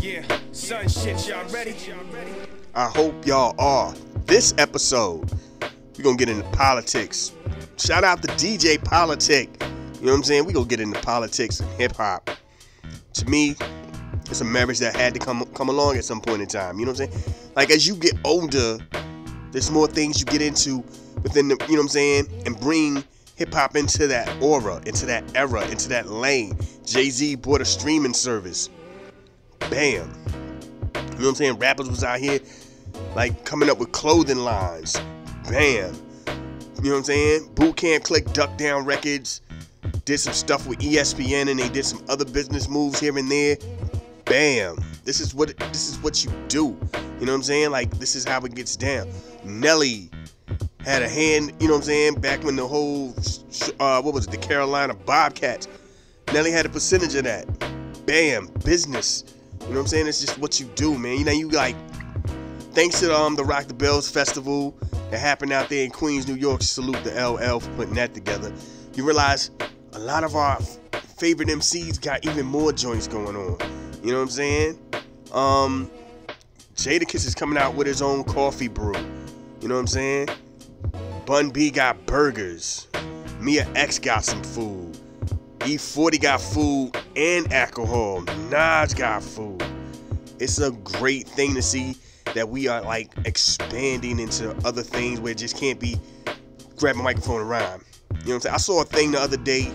Yeah, son shit, y'all ready? I hope y'all are. This episode, we're gonna get into politics. Shout out to DJ Politic. You know what I'm saying? We're gonna get into politics and hip hop. To me, it's a marriage that had to come along at some point in time. You know what I'm saying? Like, as you get older, there's more things you get into within the, you know what I'm saying? And bring hip hop into that aura, into that era, into that lane. Jay-Z bought a streaming service. Bam. You know what I'm saying? Rappers was out here like coming up with clothing lines. Bam. You know what I'm saying? Boot Camp Click, Duck Down Records did some stuff with ESPN, and they did some other business moves here and there. Bam. This is what you do. You know what I'm saying? Like, this is how it gets down. Nelly had a hand, you know what I'm saying, back when the whole the Carolina Bobcats. Nelly had a percentage of that. Bam. Business. You know what I'm saying? It's just what you do, man. You know, you like, thanks to the Rock the Bells Festival that happened out there in Queens, New York. Salute to LL for putting that together. You realize a lot of our favorite MCs got even more joints going on. You know what I'm saying? Jadakiss is coming out with his own coffee brew. You know what I'm saying? Bun B got burgers. Mia X got some food. E40 got food and alcohol. Nas got food. It's a great thing to see that we are like expanding into other things where it just can't be grab a microphone and rhyme. You know what I'm saying? I saw a thing the other day.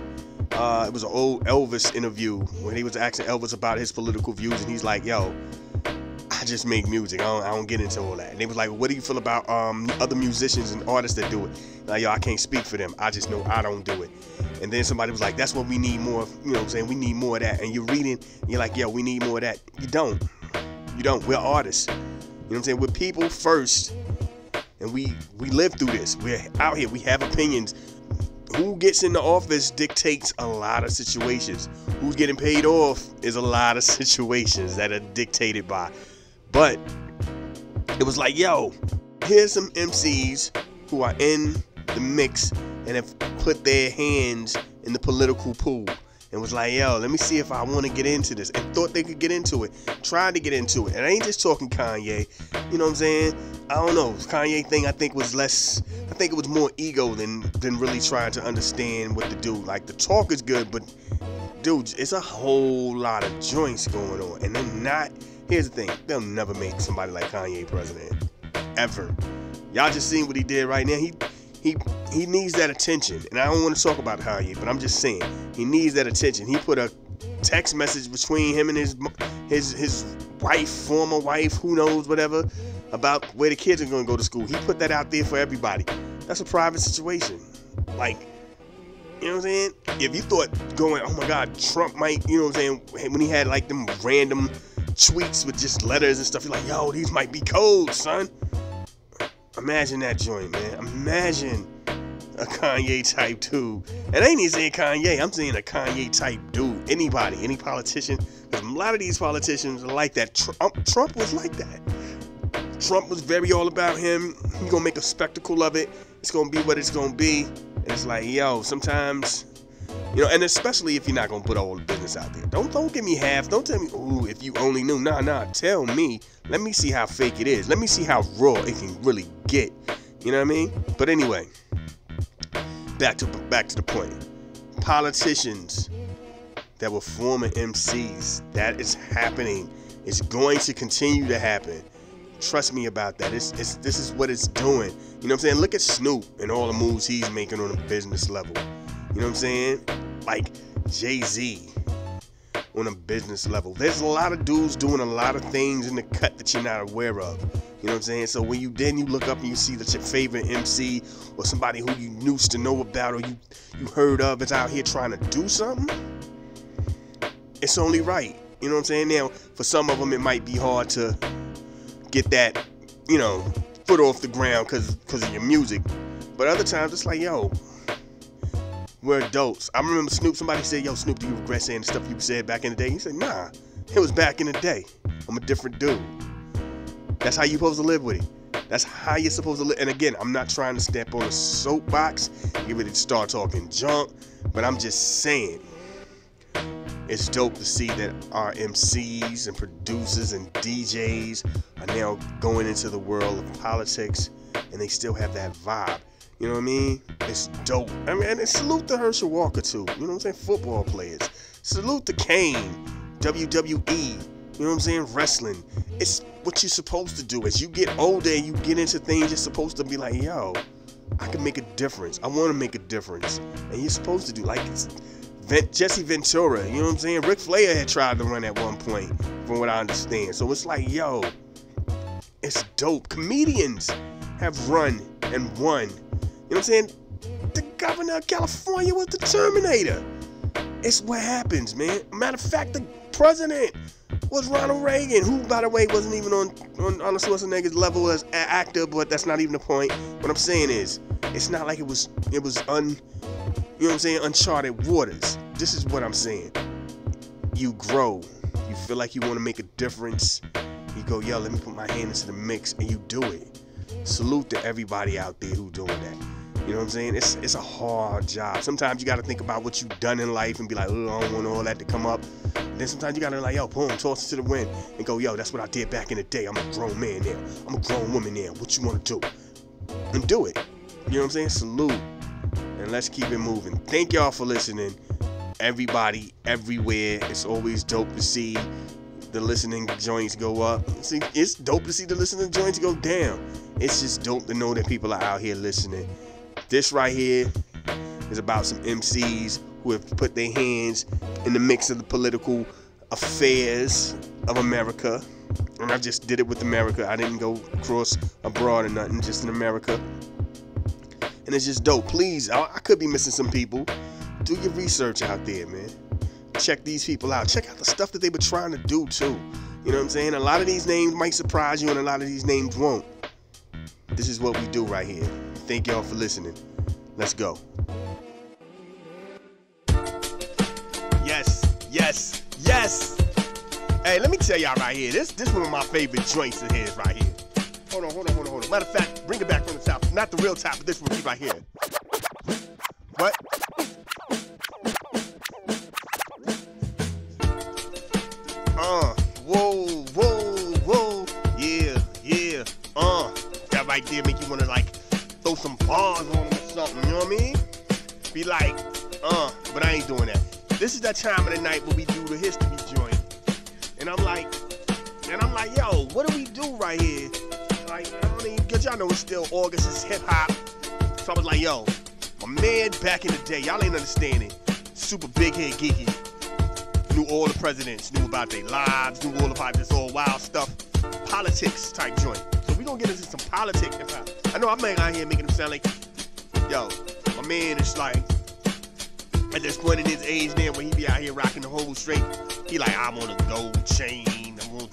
It was an old Elvis interview when he was asking Elvis about his political views, and he's like, yo, I just make music. I don't get into all that. And they was like, what do you feel about other musicians and artists that do it? Like, yo, I can't speak for them. I just know I don't do it. And then somebody was like, that's what we need more of. You know what I'm saying? We need more of that. And you're reading, and you're like, yo, we need more of that. You don't. We're artists. You know what I'm saying? We're people first. And we live through this. We're out here. We have opinions. Who gets in the office dictates a lot of situations. Who's getting paid off is a lot of situations that are dictated by. But it was like, yo, here's some MCs who are in the mix and have put their hands in the political pool and was like, yo, let me see if I want to get into this, and thought they could get into it, tried to get into it. And I ain't just talking Kanye, you know what I'm saying? I don't know, Kanye thing I think it was more ego than really trying to understand what to do. Like, the talk is good, but dude, it's a whole lot of joints going on, and they're not. Here's the thing, they'll never make somebody like Kanye president, ever. Y'all just seen what he did right now. He needs that attention, and I don't want to talk about Kanye, but I'm just saying he needs that attention. He put a text message between him and his wife, former wife, who knows, whatever, about where the kids are going to go to school. He put that out there for everybody. That's a private situation. Like, you know what I'm saying? If you thought going, oh my God, Trump might, you know what I'm saying, when he had like them random tweets with just letters and stuff, you're like, yo, these might be cold, son. Imagine that joint, man. Imagine a Kanye type dude. And I ain't even saying Kanye, I'm saying a Kanye type dude. Anybody, any politician. Because a lot of these politicians are like that. Trump was like that. Trump was very all about him. He's going to make a spectacle of it. It's going to be what it's going to be. And it's like, yo, sometimes, you know, and especially if you're not going to put all the business out there. Don't give me half. Don't tell me, ooh, if you only knew. Nah. Tell me. Let me see how fake it is. Let me see how raw it can really get. You know what I mean? But anyway, back to the point. Politicians that were former MCs, that is happening. It's going to continue to happen. Trust me about that. This is what it's doing. You know what I'm saying? Look at Snoop and all the moves he's making on a business level. You know what I'm saying? Like Jay-Z on a business level. There's a lot of dudes doing a lot of things in the cut that you're not aware of. You know what I'm saying? So when you look up and you see that your favorite MC or somebody who you used to know about or you heard of is out here trying to do something, it's only right. You know what I'm saying? Now, for some of them, it might be hard to get that, you know, foot off the ground because of your music. But other times, it's like, yo, we're adults. I remember Snoop, somebody said, yo, Snoop, do you regret saying the stuff you said back in the day? He said, nah, it was back in the day. I'm a different dude. That's how you're supposed to live with it. That's how you're supposed to live. And again, I'm not trying to step on a soapbox, get ready to start talking junk, but I'm just saying, It's dope to see that our MCs and producers and DJs are now going into the world of politics, and they still have that vibe. You know what I mean? It's dope. I mean, and salute to Herschel Walker too. You know what I'm saying? Football players. Salute to Kane, WWE. You know what I'm saying? Wrestling. It's what you're supposed to do. As you get older and you get into things, you're supposed to be like, yo, I can make a difference. I want to make a difference. And you're supposed to do, like, Jesse Ventura. You know what I'm saying? Ric Flair had tried to run at one point, from what I understand. So it's like, yo, it's dope. Comedians have run and won. You know what I'm saying? The governor of California was the Terminator. It's what happens, man. Matter of fact, the president was Ronald Reagan, who, by the way, wasn't even on Arnold Schwarzenegger's level as an actor, but that's not even the point. What I'm saying is, it's not like it was you know what I'm saying, uncharted waters. This is what I'm saying. You grow. You feel like you want to make a difference. You go, yo, let me put my hand into the mix, and you do it. Salute to everybody out there who doing that. You know what I'm saying? It's a hard job. Sometimes you got to think about what you've done in life and be like, oh, I don't want all that to come up. Then sometimes you got to like, yo, boom, toss it to the wind and go, yo, that's what I did back in the day. I'm a grown man now. I'm a grown woman now. What you want to do? And do it. You know what I'm saying? Salute. And let's keep it moving. Thank y'all for listening. Everybody, everywhere. It's always dope to see the listening joints go up. See, it's dope to see the listening joints go down. It's just dope to know that people are out here listening. This right here is about some MCs who have put their hands in the mix of the political affairs of America. And I just did it with America. I didn't go across abroad or nothing, just in America. And it's just dope. Please, I could be missing some people. Do your research out there, man. Check these people out. Check out the stuff that they were trying to do, too. You know what I'm saying? A lot of these names might surprise you, and a lot of these names won't. This is what we do right here. Thank y'all for listening. Let's go. Yes, yes, yes. Hey, let me tell y'all right here. This one of my favorite joints of his right here. Hold on. Matter of fact, bring it back from the top. Not the real top, but this one right here. What? Whoa. Yeah. That right there make you want to like throw some bars on him or something, you know what I mean? Be like, but I ain't doing that. This is that time of the night where we do the history joint. And I'm like, yo, what do we do right here? Like, I don't even, cause y'all know it's still August, it's hip hop. So I was like, yo, my man back in the day, y'all ain't understanding. Super big head geeky. Knew all the presidents, knew about their lives, knew all about this all wild stuff. Politics type joint. So we gonna get into some politics hip hop. I know I'm out here making him sound like, yo, my man is like, at this point in his age now, when he be out here rocking the whole straight, he like, I want a gold chain, I want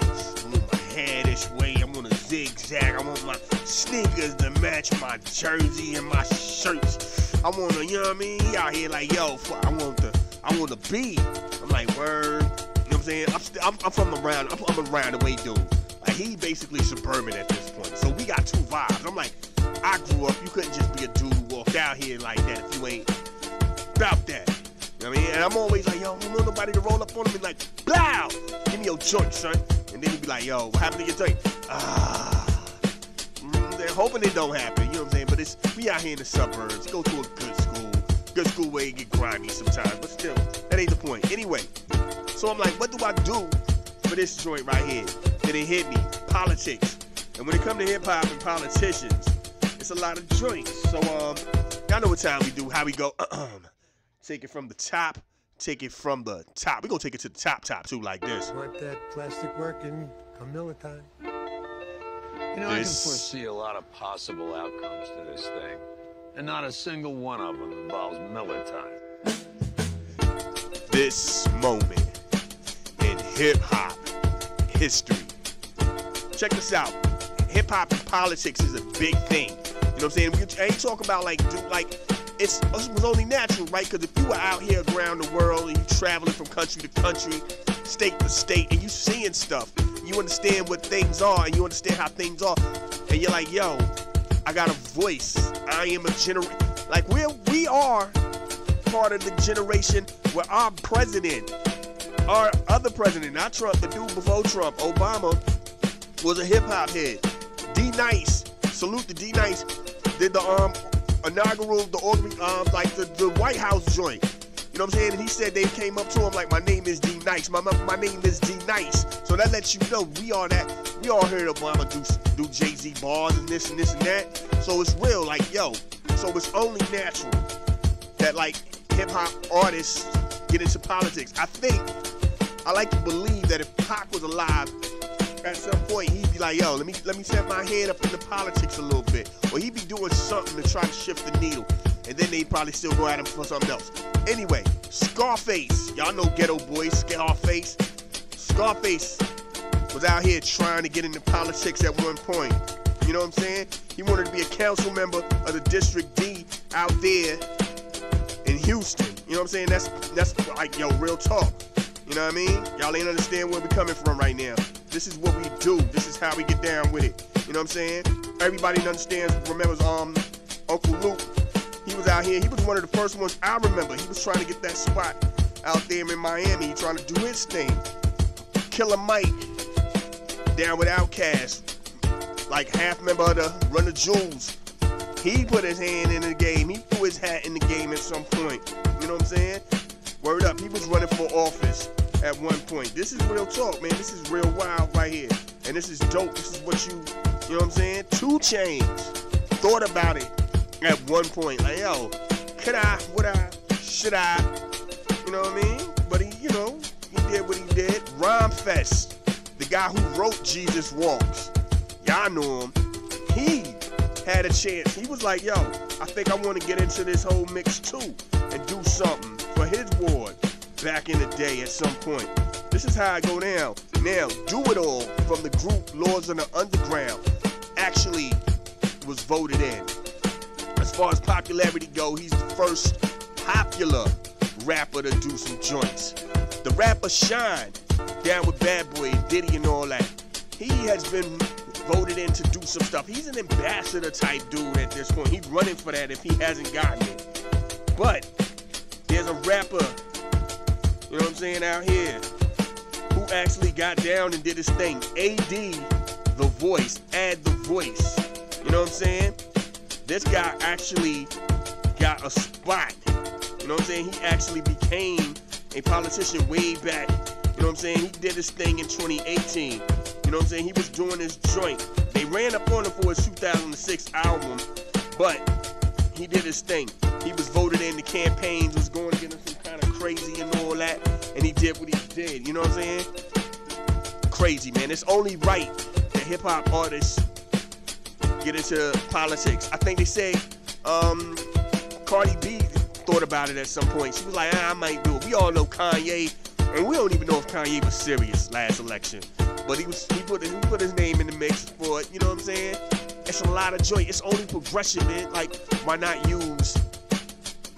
my hair this way, I want a zigzag, I want my sneakers to match my jersey and my shirts. I want to, you know what I mean? He out here like, yo, I want the beat. I'm like, word. You know what I'm saying? I'm from around, I'm around the way dude. Like, he basically suburban at this point. So we got two vibes. I'm like, I grew up, you couldn't just be a dude who walked out here like that if you ain't about that. You know what I mean? And I'm always like, yo, I don't want nobody to roll up on me like, blow! Give me your joint, son. And then he'd be like, yo, what happened to your joint? They're hoping it don't happen, you know what I'm saying? But we out here in the suburbs. Go to a good school. Good school where you get grimy sometimes, but still, that ain't the point. Anyway, so I'm like, what do I do for this joint right here? Then it hit me, politics. And when it comes to hip hop and politicians, it's a lot of joints. So, y'all know what time we do, how we go. Take it from the top, take it from the top. We're gonna take it to the top too, like this. Want that plastic working come Miller time? You know, I can foresee a lot of possible outcomes to this thing. And not a single one of them involves Miller time. This moment in hip-hop history. Check this out. Hip-hop and politics is a big thing. You know what I'm saying? We ain't talk about like it was only natural, right? Because if you were out here around the world and you traveling from country to country, state to state, and you seeing stuff, you understand what things are and you understand how things are, and you're like, yo, I got a voice. I am a generation. Like, we are part of the generation where our president our other president, not Trump, the dude before Trump, Obama, was a hip-hop head. D-Nice, salute to D-Nice, did the inaugural, the White House joint. You know what I'm saying? And he said they came up to him like, my name is D-Nice. My name is D-Nice. So that lets you know we all heard Obama do Jay-Z bars and this and that. So it's real, like, yo. So it's only natural that, like, hip-hop artists get into politics. I like to believe that if Pac was alive, at some point he'd be like, yo, let me set my head up into politics a little bit. Or he'd be doing something to try to shift the needle. And then they'd probably still go at him for something else. Anyway, Scarface. Y'all know Ghetto Boy, Scarface. Scarface was out here trying to get into politics at one point. You know what I'm saying? He wanted to be a council member of the District D out there in Houston. You know what I'm saying? That's like, yo, real talk. You know what I mean? Y'all ain't understand where we coming from right now. This is what we do. This is how we get down with it. You know what I'm saying? Everybody remembers Uncle Luke. He was out here. He was one of the first ones I remember. He was trying to get that spot out there in Miami, trying to do his thing. Killer Mike, down with Outkast, like half member of the Run the Jewels. He put his hand in the game. He threw his hat in the game at some point. You know what I'm saying? Word up. He was running for office at one point. This is real talk, man. This is real wild right here. And this is dope. This is what you know what I'm saying? 2 Chainz thought about it at one point, like, yo, could I, would I, should I, you know what I mean? But he, you know, he did what he did. Rhymefest, the guy who wrote Jesus Walks, y'all know him, he had a chance. He was like, yo, I think I want to get into this whole mix too and do something for his ward back in the day at some point. This is how it go down. Now, Do It All from the group Lords of the Underground actually was voted in. As far as popularity go, he's the first popular rapper to do some joints. The rapper Shine, down with Bad Boy, Diddy and all that, he has been voted in to do some stuff. He's an ambassador type dude at this point. He's running for that if he hasn't gotten it. But there's a rapper, you know what I'm saying, out here who actually got down and did his thing. AD The Voice, Add The Voice. You know what I'm saying? This guy actually got a spot. You know what I'm saying? He actually became a politician way back. You know what I'm saying? He did his thing in 2018. You know what I'm saying? He was doing his joint. They ran up on him for his 2006 album, but he did his thing. He was voted in, the campaigns was going to get him some kind of crazy and all that, and he did what he did. You know what I'm saying? Crazy, man. It's only right that hip-hop artists get into politics. I think they say Cardi B thought about it at some point. She was like, I might do it. We all know Kanye, and we don't even know if Kanye was serious last election. But he put his name in the mix for it. You know what I'm saying? It's a lot of joy. It's only progression, man. Like, why not use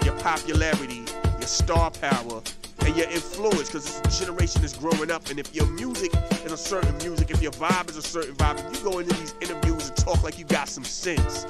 your popularity, your star power, and your influence? Because this generation is growing up, and if your music is a certain music, if your vibe is a certain vibe, if you go into these interviews and talk like you got some sense,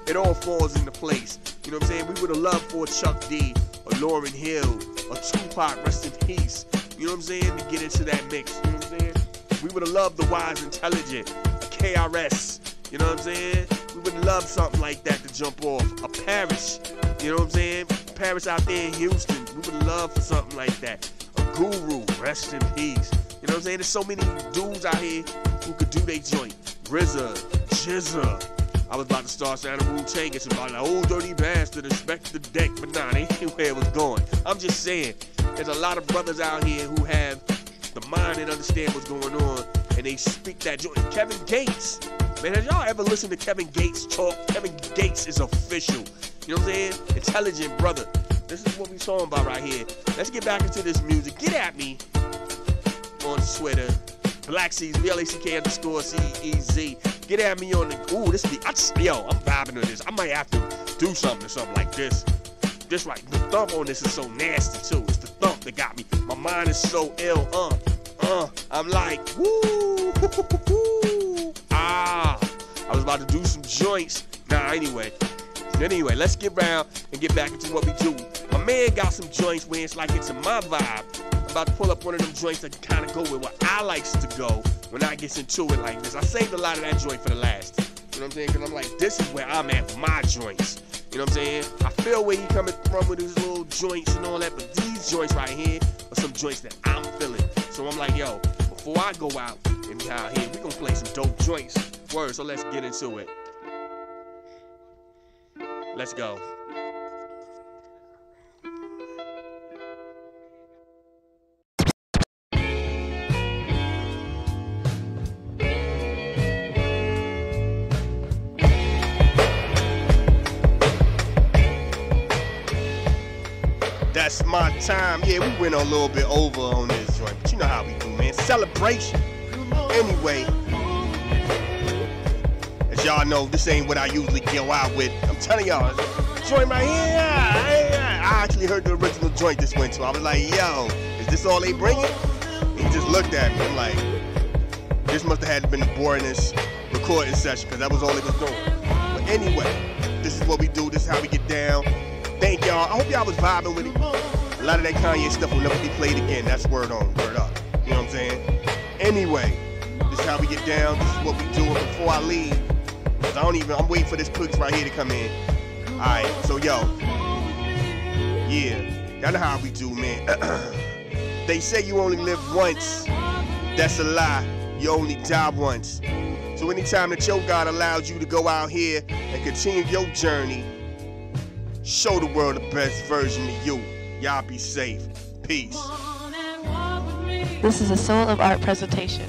it all falls into place. You know what I'm saying? We would have loved for Chuck D, or Lauryn Hill, or Tupac, rest in peace. You know what I'm saying? To get into that mix. You know what I'm saying? We would have loved the Wise Intelligent, a KRS. You know what I'm saying? We would love something like that to jump off. A Paris. You know what I'm saying? Paris out there in Houston. We would love for something like that. A Guru, rest in peace. You know what I'm saying? There's so many dudes out here who could do their joint. RZA, Jizza. I was about to start sounding Wu-Tang. It's about an old dirty bastard, inspect the deck, but nah, they ain't where it was going. I'm just saying, there's a lot of brothers out here who have the mind and understand what's going on, and they speak that joint. Kevin Gates. Man, have y'all ever listened to Kevin Gates talk? Kevin Gates is official. You know what I'm saying? Intelligent brother. This is what we talking about right here. Let's get back into this music. Get at me on Twitter. Blackseas, BLACK_CEZ. Get at me on the. Ooh, this is the. Yo, I'm vibing to this. I might have to do something like this. This right. The thump on this is so nasty too. It's the thump that got me. My mind is so ill. I'm like, woo. I was about to do some joints. Nah, anyway, let's get round and get back into what we do. My man got some joints where it's like it's in my vibe. I'm about to pull up one of them joints that kind of go with what I likes to go when I gets into it like this. I saved a lot of that joint for the last. You know what I'm saying? Because I'm like, this is where I'm at with my joints. You know what I'm saying? I feel where he coming from with his little joints and all that, but these joints right here are some joints that I'm feeling. So I'm like, yo, before I go out and be out here, we gonna play some dope joints. Word, so let's get into it. Let's go. That's my time. Yeah, we went a little bit over on this joint, but you know how we do, man. Celebration. Anyway, as y'all know, this ain't what I usually go out with. I'm telling y'all, joint right here. I actually heard the original joint this went to. I was like, yo, is this all they bringing? And he just looked at me. I'm like, this must have had been the boringest recording session because that was all it was doing. But anyway, this is what we do. This is how we get down. Thank y'all. I hope y'all was vibing with it. A lot of that Kanye stuff will never be played again. That's word on, word up. You know what I'm saying? Anyway, this is how we get down. This is what we do. And before I leave, cause I'm waiting for this Cooks right here to come in. Alright, so yo. Yeah, y'all know how we do, man. They say you only live once. That's a lie. You only die once. So anytime that your God allows you to go out here and continue your journey, show the world the best version of you. Y'all be safe. Peace. This is a Soul of Art presentation.